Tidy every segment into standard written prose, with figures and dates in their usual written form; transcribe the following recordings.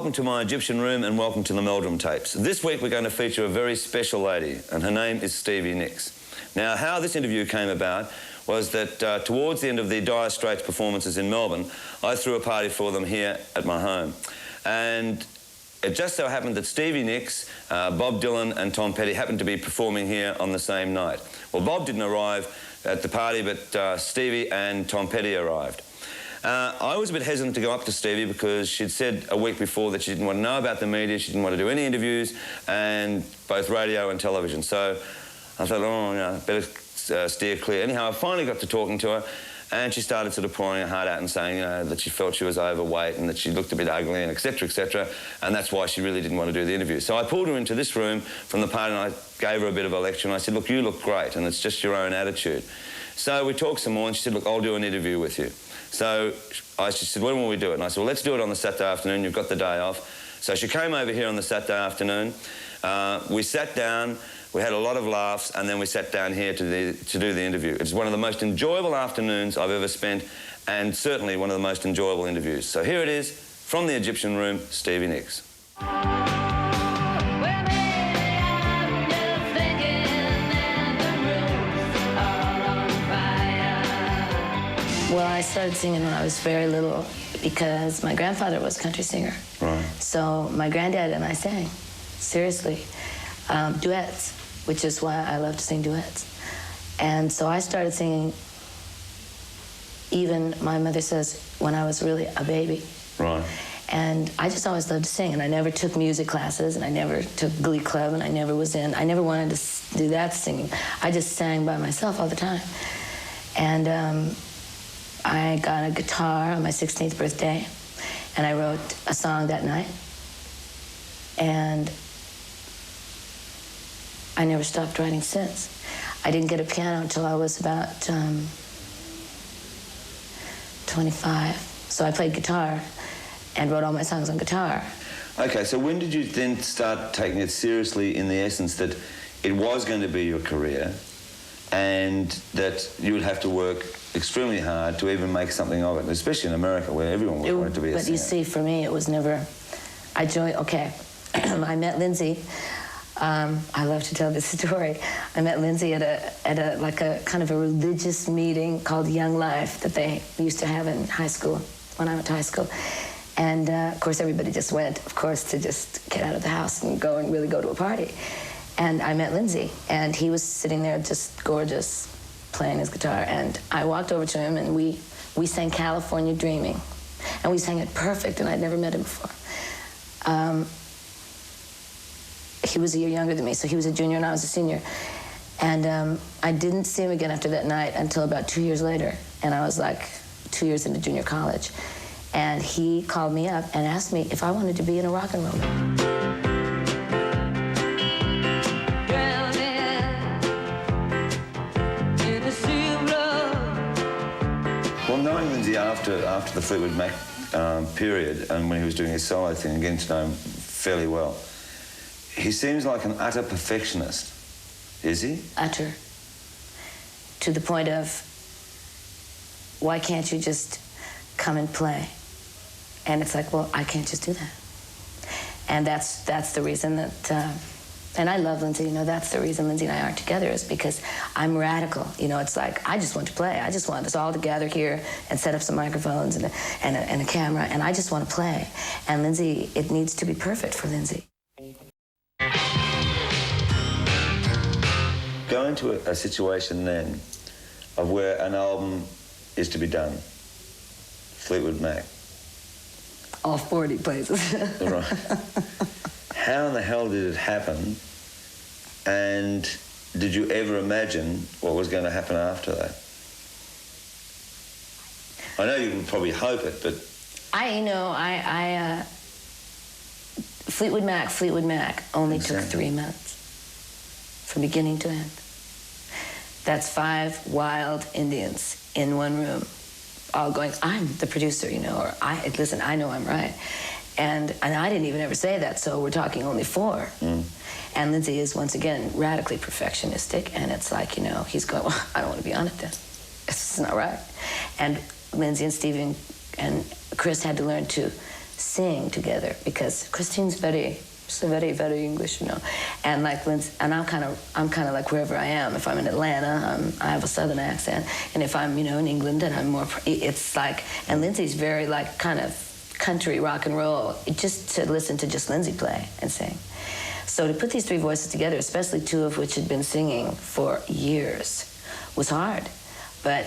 welcome to my Egyptian room and welcome to the Meldrum tapes. This week we're going to feature a very special lady and her name is Stevie Nicks. Now, how this interview came about was that towards the end of the Dire Straits performances in Melbourne, I threw a party for them here at my home. And it just so happened that Stevie Nicks, Bob Dylan and Tom Petty happened to be performing here on the same night. Well, Bob didn't arrive at the party, but Stevie and Tom Petty arrived. I was a bit hesitant to go up to Stevie because she'd said a week before that she didn't want to know about the media, she didn't want to do any interviews, and both radio and television. So I thought, oh, no, better steer clear. Anyhow, I finally got to talking to her, and she started sort of pouring her heart out and saying, you know, that she felt she was overweight and that she looked a bit ugly and etc., and that's why she really didn't want to do the interview. So I pulled her into this room from the party and I gave her a bit of a lecture and I said, look, you look great and it's just your own attitude. So we talked some more and she said, look, I'll do an interview with you. So she said, when will we do it? And I said, well, let's do it on the Saturday afternoon. You've got the day off. So she came over here on the Saturday afternoon. We sat down, we had a lot of laughs, and then we sat down here to do the interview. It's one of the most enjoyable afternoons I've ever spent, and certainly one of the most enjoyable interviews. So here it is, from the Egyptian room, Stevie Nicks. Well, I started singing when I was very little because my grandfather was a country singer. Right. So my granddad and I sang, seriously, duets, which is why I love to sing duets. And so I started singing, even, my mother says, when I was really a baby. Right. And I just always loved to sing, and I never took music classes, and I never took Glee Club, and I never wanted to do that singing. I just sang by myself all the time. And I got a guitar on my 16th birthday, and I wrote a song that night. And I never stopped writing since. I didn't get a piano until I was about 25. So I played guitar and wrote all my songs on guitar. Okay, so when did you then start taking it seriously in the essence that it was going to be your career and that you would have to work extremely hard to even make something of it, especially in America where everyone wanted to be a singer? But you see, for me, it was never... I met Lindsay. I love to tell this story. I met Lindsay at a kind of a religious meeting called Young Life that they used to have in high school, when I went to high school. And, of course, everybody just went, of course, to just get out of the house and go and really go to a party. And I met Lindsay, and he was sitting there just gorgeous, playing his guitar. And I walked over to him, and we sang California Dreaming. And we sang it perfect, and I'd never met him before. He was a year younger than me, so he was a junior and I was a senior. And I didn't see him again after that night until about 2 years later. And I was like 2 years into junior college. And he called me up and asked me if I wanted to be in a rock and roll band. Well, knowing Lindsay after the Fleetwood Mac period and when he was doing his solo thing, getting to know him fairly well, he seems like an utter perfectionist. Is he? Utter. To the point of, why can't you just come and play? And it's like, well, I can't just do that. And that's the reason that, and I love Lindsay, you know, that's the reason Lindsay and I aren't together, is because I'm radical. You know, it's like, I just want to play. I just want us all to gather here and set up some microphones and a camera, and I just want to play. And Lindsay, it needs to be perfect for Lindsay. Go into a situation then of where an album is to be done. Fleetwood Mac. All 40 places. Right. How in the hell did it happen? And did you ever imagine what was going to happen after that? I know you would probably hope it, but... Fleetwood Mac only took 3 months, from beginning to end. That's 5 wild Indians in one room, all going, I'm the producer, you know, or listen, I know I'm right. And I didn't even ever say that, so we're talking only 4. Mm. And Lindsay is, once again, radically perfectionistic, and it's like, you know, he's going, well, I don't want to be on it then. It's not right. And Lindsay and Stevie and Chris had to learn to sing together because Christine's very English, you know, and like and I'm kind of like wherever I am. If I'm in Atlanta, I have a Southern accent, and if I'm, you know, in England, and I'm more, it's like, and Lindsay's very like kind of country rock and roll. Just to listen to just Lindsay play and sing. So to put these three voices together, especially two of which had been singing for years, was hard. But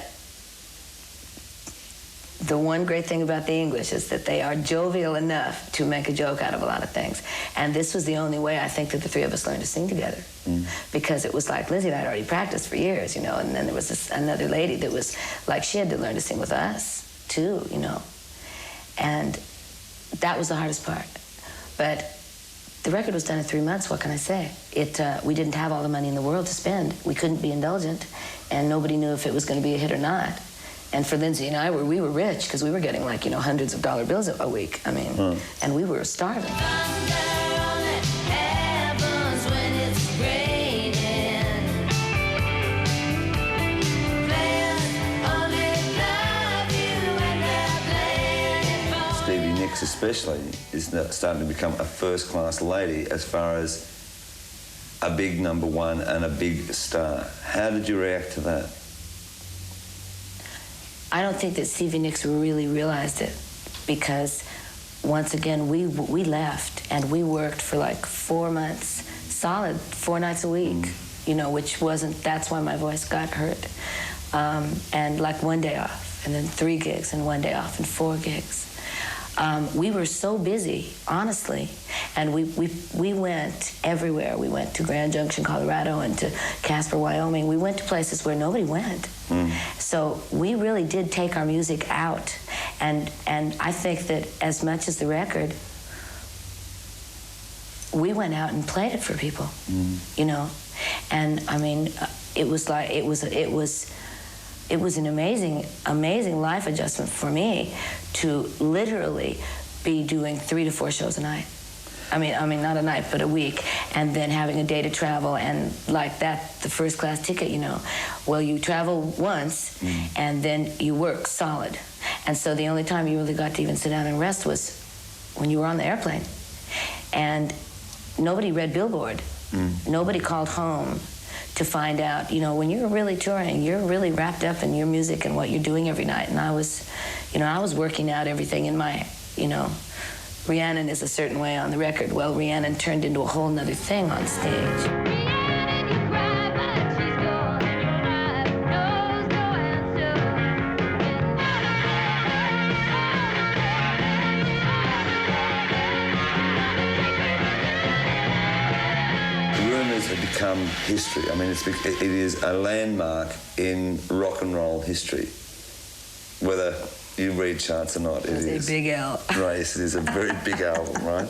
the one great thing about the English is that they are jovial enough to make a joke out of a lot of things. And this was the only way I think that the three of us learned to sing together. Because it was like Lindsay and I had already practiced for years, you know, and then there was another lady that was like, she had to learn to sing with us too, you know. And that was the hardest part. But the record was done in 3 months, what can I say? We didn't have all the money in the world to spend. We couldn't be indulgent, and nobody knew if it was going to be a hit or not. And for Lindsay and I, we were rich because we were getting like, you know, hundreds of dollar bills a week. I mean, and we were starving. Stevie Nicks especially is starting to become a first-class lady as far as a big number one and a big star. How did you react to that? I don't think that Stevie Nicks really realized it because, once again, we left and we worked for like 4 months, solid, 4 nights a week, you know, which wasn't, that's why my voice got hurt. And like 1 day off, and then 3 gigs, and 1 day off, and 4 gigs. We were so busy, honestly, and we went everywhere. We went to Grand Junction, Colorado, and to Casper, Wyoming. We went to places where nobody went. So we really did take our music out, and I think that as much as the record, we went out and played it for people, you know. And I mean, it was like it was an amazing life adjustment for me to literally be doing 3 to 4 shows a night. I mean, not a night, but a week, and then having a day to travel, and like that, the first class ticket, you know. Well, you travel once, and then you work solid. And so the only time you really got to even sit down and rest was when you were on the airplane. And nobody read Billboard. Nobody called home to find out, you know, when you're really touring, you're really wrapped up in your music and what you're doing every night. And I was working out everything in my, you know, Rhiannon is a certain way on the record. Well, Rhiannon turned into a whole nother thing on stage. Have become history. I mean, it is a landmark in rock and roll history. Whether you read charts or not, it is a big L. Right, yes, it is a very big album, right?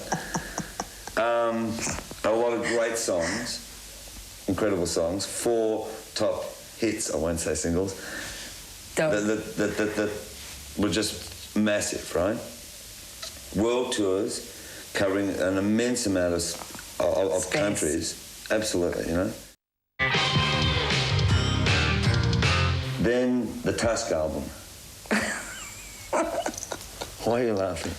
A lot of great songs, incredible songs, 4 top hits, I won't say singles, that were just massive, right? World tours covering an immense amount of countries. Absolutely, you know. Then the Tusk album. Why are you laughing?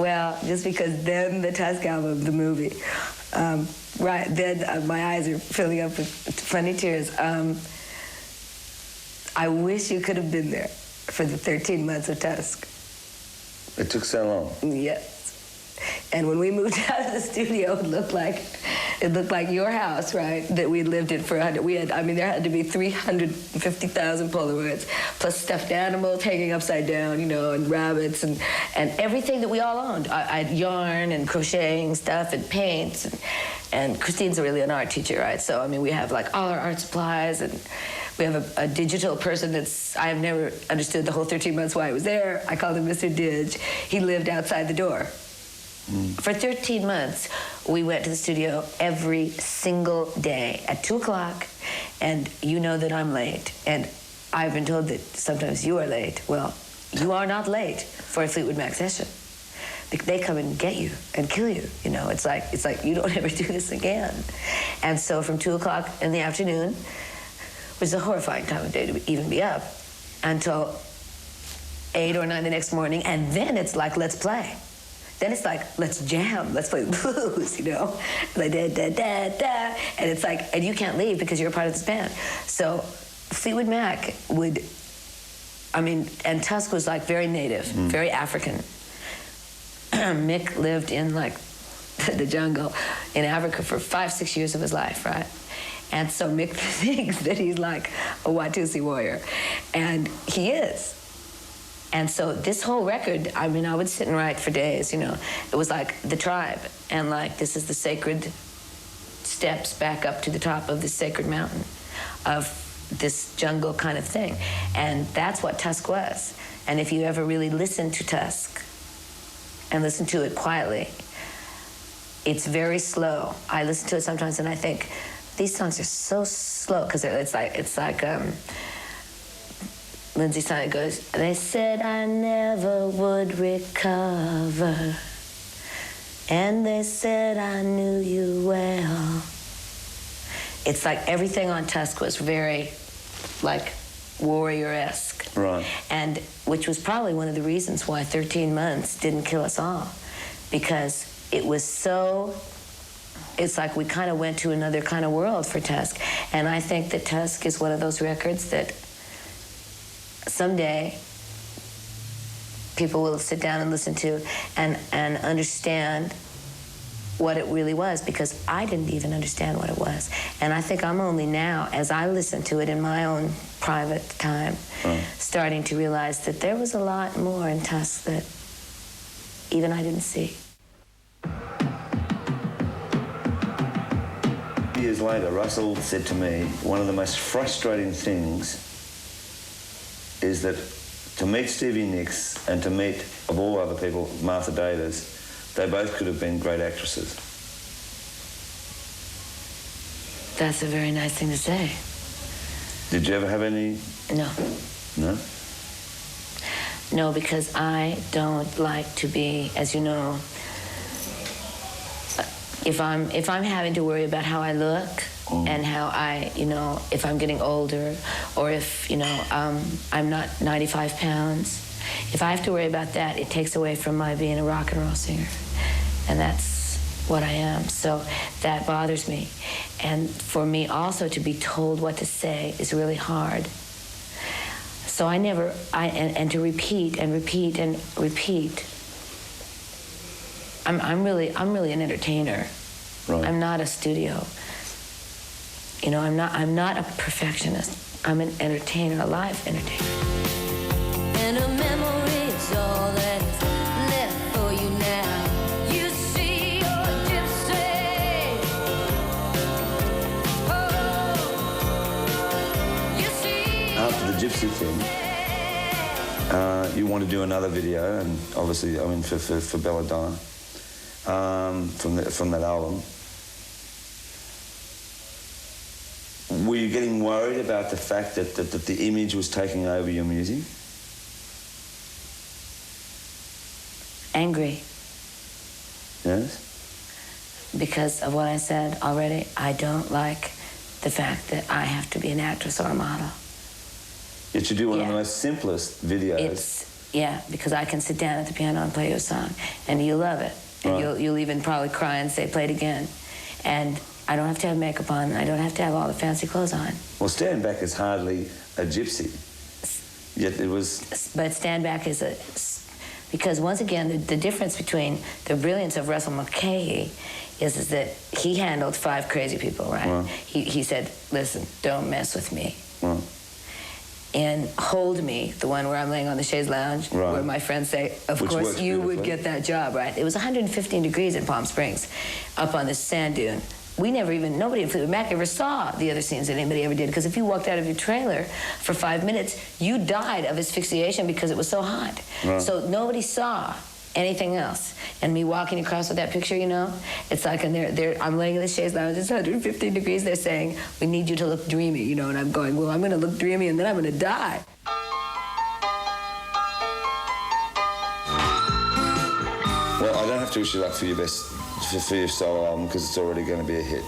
Well, just because then the Tusk album, the movie, right then my eyes are filling up with funny tears. I wish you could have been there for the 13 months of Tusk. It took so long. Yes. And when we moved out of the studio, it looked like your house, right? That we lived in for 100. There had to be 350,000 Polaroids, plus stuffed animals hanging upside down, you know, and rabbits and everything that we all owned. I had yarn and crocheting stuff and paints, and Christine's really an art teacher, right? So I mean, we have like all our art supplies, and we have a digital person I have never understood the whole 13 months why he was there. I called him Mr. Didge. He lived outside the door. For 13 months, we went to the studio every single day at 2 o'clock, and you know that I'm late. And I've been told that sometimes you are late. Well, you are not late for a Fleetwood Mac session. They come and get you and kill you. You know, it's like you don't ever do this again. And so from 2 o'clock in the afternoon, which is a horrifying time of day to even be up, until 8 or 9 the next morning, and then it's like, let's play. Then it's like, let's jam, let's play blues, you know? Like, da, da, da, da. And it's like, and you can't leave because you're a part of this band. So Fleetwood Mac would, I mean, and Tusk was like very native, very African. Mick lived in like the jungle in Africa for 5-6 years of his life, right? And so Mick thinks that he's like a Watusi warrior, and he is. And so this whole record, I mean, I would sit and write for days, you know. It was like the tribe, and like this is the sacred steps back up to the top of this sacred mountain of this jungle kind of thing. And that's what Tusk was. And if you ever really listen to Tusk and listen to it quietly, it's very slow. I listen to it sometimes and I think, these songs are so slow, because it's like Lindsay Sonnet goes, they said I never would recover, and they said I knew you well. It's like everything on Tusk was very, like, warrior-esque. Right. And which was probably one of the reasons why 13 months didn't kill us all, because it was so, it's like we kind of went to another kind of world for Tusk. And I think that Tusk is one of those records that someday people will sit down and listen to and understand what it really was, because I didn't even understand what it was. And I think I'm only now, as I listen to it in my own private time, starting to realize that there was a lot more in Tusk that even I didn't see. Years later, Russell said to me, one of the most frustrating things is that to meet Stevie Nicks and to meet, of all other people, Martha Davis, they both could have been great actresses. That's a very nice thing to say. Did you ever have any? No. No? No, because I don't like to be, as you know, if I'm having to worry about how I look and how I, you know, if I'm getting older, or if, you know, I'm not 95 pounds, if I have to worry about that, it takes away from my being a rock and roll singer. And that's what I am. So that bothers me. And for me also to be told what to say is really hard. So I never, and to repeat and repeat and repeat. I'm really an entertainer. Right. I'm not a studio. You know, I'm not a perfectionist. I'm an entertainer, a live entertainer. And a memory is all that is left for you now. You see your gypsy. Oh, you see. After the Gypsy thing, you want to do another video, and obviously, I mean, for Belladonna, from that album. Were you getting worried about the fact that the image was taking over your music? Angry. Yes? Because of what I said already, I don't like the fact that I have to be an actress or a model. Yet you do one of the most simplest videos. Because I can sit down at the piano and play you a song, and you love it. And you'll even probably cry and say, play it again. And I don't have to have makeup on. I don't have to have all the fancy clothes on. Well, Stand Back is hardly a gypsy. Yet it was... But Stand Back is a... Because once again, the difference between the brilliance of Russell Mulcahy is that he handled 5 crazy people, right? Wow. He said, listen, don't mess with me. Wow. And Hold Me, the one where I'm laying on the chaise lounge, where my friends say, of Which course you would get that job, right? It was 115 degrees in Palm Springs, up on this sand dune. Nobody in Fleetwood Mac ever saw the other scenes that anybody ever did, because if you walked out of your trailer for 5 minutes, you died of asphyxiation because it was so hot. Right. So nobody saw anything else. And me walking across with that picture, you know, it's like, and I'm laying in the chaise lounge, it's 115 degrees, they're saying, we need you to look dreamy, you know, and I'm going, well, I'm gonna look dreamy and then I'm gonna die. Well, I don't have to wish you luck for your solo album, because it's already going to be a hit.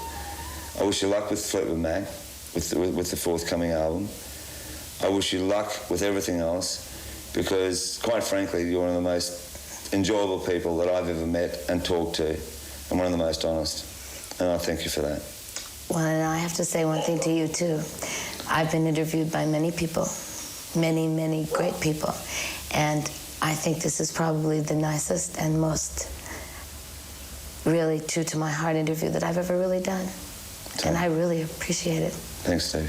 I wish you luck with Fleetwood Mac, with the forthcoming album. I wish you luck with everything else. because, quite frankly, you're one of the most enjoyable people that I've ever met and talked to, and one of the most honest. And I thank you for that. Well, and I have to say one thing to you, too. I've been interviewed by many people, many, many great people, and I think this is probably the nicest and most really true to my heart interview that I've ever really done. And I really appreciate it. Thanks, Stevie.